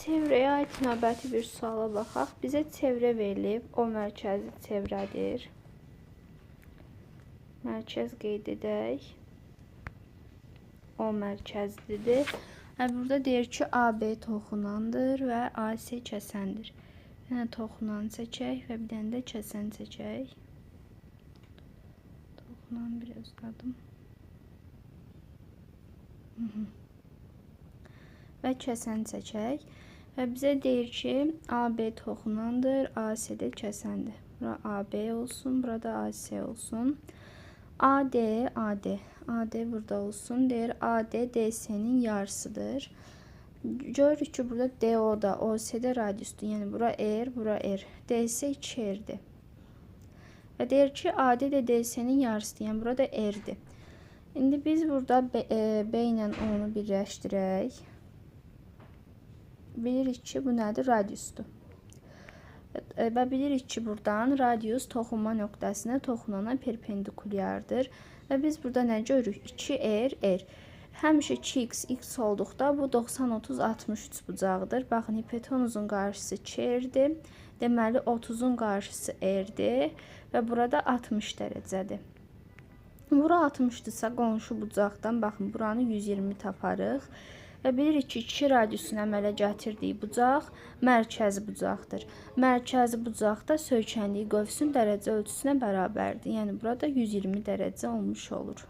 çevrəyə aid növbəti bir suala baxaq. Bizə çevrə verilib. O mərkəzli çevrədir. Mərkəz qeyd edək. O mərkəzlidir. Burada deyir ki, AB toxunandır və AC kəsəndir. Yəni toxunan seçək və bir dənə də kəsən seçək. Toxunan biraz uzadım. Və kəsən seçək. Və bizə deyir ki, AB toxunandır, AC də kəsəndir. Bura AB olsun, burada AC olsun. AD burada olsun. Deyir AD DC'nin yarısıdır. Görürük ki, burada DO da OC'də radiusdur. Yəni bura R, bura R. DC 2R'dir. Və deyir ki, AD də DC'nin yarısıdır. Yəni burada R'dir. İndi biz burada B ilə onu birləşdirək. Bilirik ki, bu nədir? Radiusdur. Və bilirik ki, buradan radius toxunma nöqtəsinə toxunana perpendikulyardır. Və biz burada nə görürük? 2R, R. Həmişə 2x, x olduqda bu 90, 30, 63 bucaqdır. Baxın, hipotenuzun qarşısı 2R'dir. Deməli, 30'un qarşısı R'dir. Və burada 60 dərəcədir. Bura 60'dırsa qonşu bucaqdan, baxın, buranı 120 taparıq. Və bilirik ki, 2 radiusun əmələ gətirdiyi bucaq mərkəzi bucaqdır. Mərkəzi bucaqda söykəndiyi qövsün dərəcə ölçüsünə bərabərdir. Yəni burada 120 dərəcə olmuş olur.